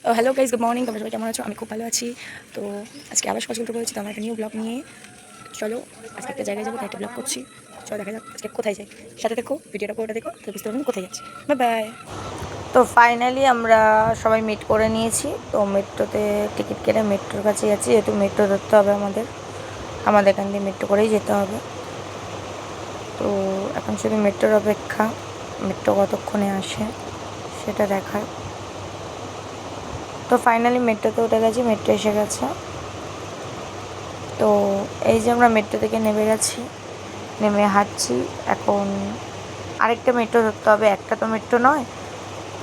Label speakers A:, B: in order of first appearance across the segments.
A: Hello guys, good morning. তোমরা সবাই কেমন আছো? আমি খুব ভালো আছি। তো আজকে আবার সকাল সকাল করেছি, তো আমরা একটা নিউ ব্লগ নিয়ে চলো আজকে একটা জায়গায় যাবো, তাই একটা ব্লগ করছি। চলো দেখা যাক আজকে কোথায় যাই। সাথে দেখো, ভিডিওটা পুরোটা দেখো, তো বুঝতে পারবেন কোথায় যাচ্ছি। Bye bye. তো ফাইনালি আমরা সবাই মিট করে নিয়েছি। তো মেট্রোতে টিকিট কেটে মেট্রোর কাছে যাচ্ছি, যেহেতু মেট্রো ধরতে হবে আমাদের এখান দিয়ে মেট্রো করেই যেতে হবে। তো এখন শুধু মেট্রোর অপেক্ষা, মেট্রো কতক্ষণে আসে সেটা দেখার। তো ফাইনালি মেট্রোতে উঠে গেছি, মেট্রো এসে গেছে। তো এই যে আমরা মেট্রো থেকে নেমে গেছি, নেমে হাঁটছি। এখন আরেকটা মেট্রো ধরতে হবে, একটা তো মেট্রো নয়,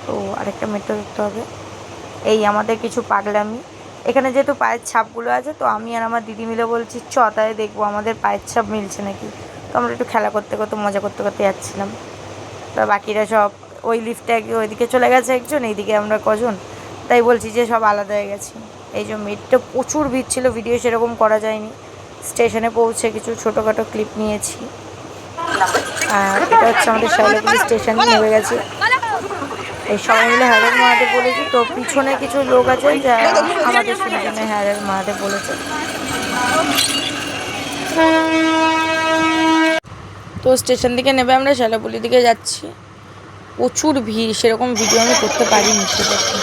A: তো আরেকটা মেট্রো ধরতে হবে। এই আমাদের কিছু পাগলামি, এখানে যেহেতু পায়ের ছাপগুলো আছে, তো আমি আর আমার দিদি মিলে বলছি তাই দেখবো আমাদের পায়ের ছাপ মিলছে নাকি। তো আমরা একটু খেলা করতে করতে মজা করতে করতে যাচ্ছিলাম। তো বাকিরা সব ওই লিফটে ওইদিকে চলে গেছে একজন, এইদিকে আমরা কজন, তাই বলছি যে সব আলাদা হয়ে গেছি। এই যে মেট্রো প্রচুর ভিড় ছিল, ভিডিও সেরকম করা যায়নি। স্টেশনে পৌঁছে কিছু ছোটোখাটো ক্লিপ নিয়েছি। আর এটা হচ্ছে আমাদের শাইলাপুরি স্টেশন, নেমে গেছি। এই সবাই মিলে হ্যারের মহাদেব বলেছি। তো পিছনে কিছু লোক আছে যা আমাদের শুনে হ্যারের মহাদেব বলেছে। তো স্টেশন থেকে নেমে আমরা শাইলাপুরির দিকে যাচ্ছি। প্রচুর ভিড়, সেরকম ভিডিও আমি করতে পারিনি খুব একটা,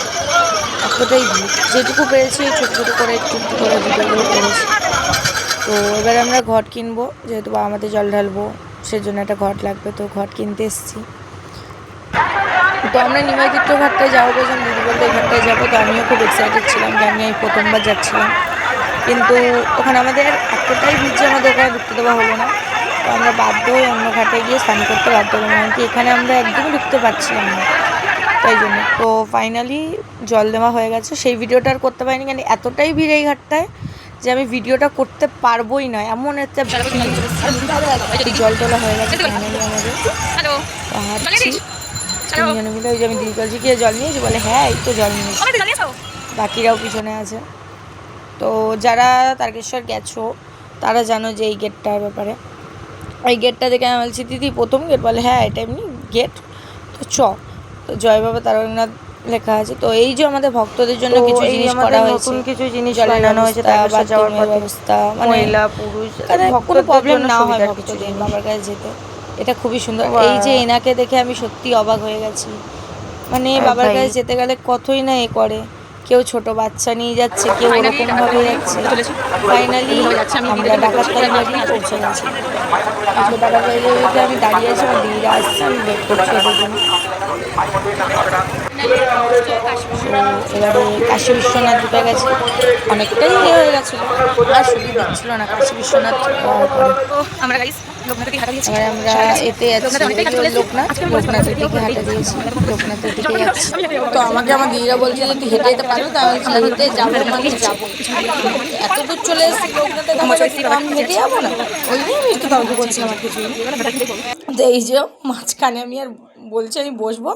A: এতটাই ভিড়। যেটুকু পেরেছি ছোটো ছোটো করে একটু করে ভিডিওগুলো করেছি। তো এবার আমরা ঘট কিনবো, যেহেতু বাবা মাতে জল ঢালবো, সেজন্য একটা ঘট লাগবে। তো ঘট কিনতে এসেছি। তো আমরা নিমাইতীর্থ ঘাটটায় যাবো বলছিলাম, দিদি বলতে এই ঘাটটায় যাবো। তো আমিও খুব এক্সাইটেড ছিলাম যে আমি এই প্রথমবার যাচ্ছিলাম, কিন্তু ওখানে আমাদের এতটাই ভিড় যে আমাদের ওখানে ঢুকতে দেওয়া হলো না। তো আমরা বাধ্য হয়ে অন্য ঘাটে গিয়ে স্নান করতে বাধ্য হলাম, এমনকি এখানে আমরা একদমই ঢুকতে পারছিলাম না, তাই জন্য। তো ফাইনালি জল দেওয়া হয়ে গেছে, সেই ভিডিওটা আর করতে পারিনি, কারণ এতটাই ভিড় এই ঘাটটায় যে আমি ভিডিওটা করতে পারবোই না, এমন একটা জল তোলা হয়ে গেছে ফাইনালি আমাদের। তো হাঁটছি তিনজনে মিলে। ওই যে আমি দিদি বলছি কি জল নিয়েছি, বলে হ্যাঁ এই তো জল নিয়েছি। বাকিরাও পিছনে আছে। তো যারা তারকেশ্বর গেছো তারা জানো যে এই গেটটার ব্যাপারে। ওই গেটটা দেখে আমি বলছি দিদি প্রথম গেট, বলে হ্যাঁ এটা এমনি গেট। তো তো জয় বাবা তারকনাথ লেখা আছে। তো এই যে আমাদের ভক্তদের জন্য কিছু জিনিস করা হয়েছে, নতুন কিছু জিনিস বানানো হয়েছে, যাওয়ার ব্যবস্থা, মহিলা পুরুষ কোনো প্রবলেম না হয় ভক্তদের বাবার কাছে যেতে। এটা খুবই সুন্দর। এই যে এনাকে দেখে আমি সত্যি অবাক হয়ে গেছি, মানে বাবার কাছে যেতে গেলে কতই না এ করে। কেউ ছোট বাচ্চা নিয়ে যাচ্ছে, কেউ ওরকম ভাবে যাচ্ছে। ফাইনালি আমরা ডাকাততলা বাড়ি পৌঁছে গেছি। ডাকাততলা আমি দাঁড়িয়ে আছি, আমার দিদিরা আসছে, আমি ওয়েট করছি ওদের জন্য। এবারে কাশী বিশ্বনাথ ঢুকে গেছে, অনেকটাই হয়ে গেছিলো, আর সুযোগ দিচ্ছিল না কাশী বিশ্বনাথ আমরা এতে যাচ্ছি লোকনাথের দিকে হাঁটা দিয়েছি, লোকনাথের দিকে যাচ্ছি। তো আমাকে আমার দিদিরা বলছে যে তুই হেঁটে যেতে পারবো, তো আমি হেঁটে যাবো, মানে যাবো। এত দূর চলে এসেছি লোকনাথে, আমি হেঁটে যাবো না, ওই নিয়ে আমি একটু তর্ক করছিলাম আর কিছু। তো এই যে মাঝখানে আমি আর বলছি আমি বসবো,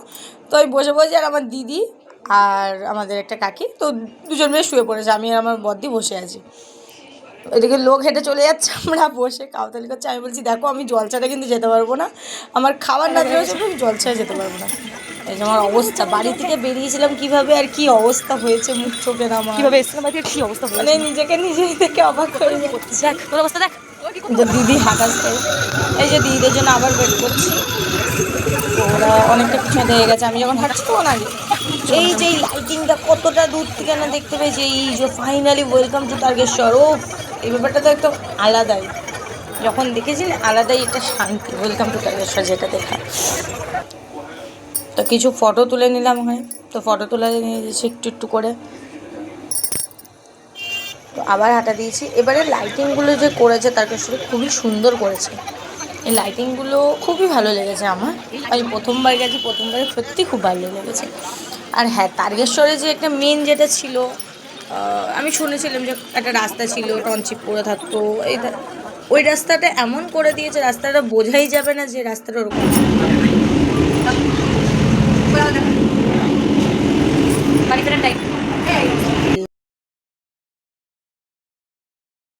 A: তো আমি বসে বলছি, আর আমার দিদি আর আমাদের একটা কাকি, তো দুজন মিলে শুয়ে পড়েছে, আমি আর আমার বদ্দি বসে আছি। এদিকে লোক হেঁটে চলে যাচ্ছে, আমরা বসে কাউতালি করছে। আমি বলছি দেখো আমি জল ছাড়া কিন্তু যেতে পারবো না, আমার খাবার না দেওয়া হচ্ছে, আমি জল ছাড়া যেতে পারবো না। এই যে আমার অবস্থা, বাড়ি থেকে বেরিয়েছিলাম কিভাবে আর কি অবস্থা হয়েছে মুখ চোখের, আমার কীভাবে এসেছিলাম বাড়ি থেকে কী অবস্থা, মানে নিজেকে নিজেই থেকে অবাক হয়ে যাচ্ছে। দেখ তোর অবস্থা দেখ, যে দিদি হাঁটাচ্ছে। এই যে দিদিদের জন্য আবার ওয়েট করছি। তো ওরা অনেকটা পিছনে হয়ে গেছে, আমি যখন হাঁটছি তখন আগে। এই যে এই লাইটিংটা কতটা দূর থেকে না দেখতে পেয়েছি, এই যে ফাইনালি ওয়েলকাম টু তারকেশ্বর। ও এই ব্যাপারটা তো একদম আলাদাই, যখন দেখেছি না আলাদাই একটা শান্তি, ওয়েলকাম টু তারকেশ্বর যেটা দেখা। তো কিছু ফটো তুলে নিলাম ওখানে, তো ফটো তুলে নিয়ে যাচ্ছি একটু একটু করে। তো আবার হাঁটা দিয়েছি। এবারে লাইটিংগুলো যে করেছে তারকেশ্বরে খুবই সুন্দর করেছে, এই লাইটিংগুলো খুবই ভালো লেগেছে আমার। আমি প্রথমবার গেছি, প্রথমবারে সত্যি খুব ভালো লেগেছে। আর হ্যাঁ, তারকেশ্বরে যে একটা মেন যেটা ছিল, আমি শুনেছিলাম যে একটা রাস্তা ছিল টনচিপ পড়ে থাকতো, ওই রাস্তাটা এমন করে দিয়েছে, রাস্তাটা বোঝাই যাবে না যে রাস্তাটা ওরকম। বাড়ি ফেরার টাইম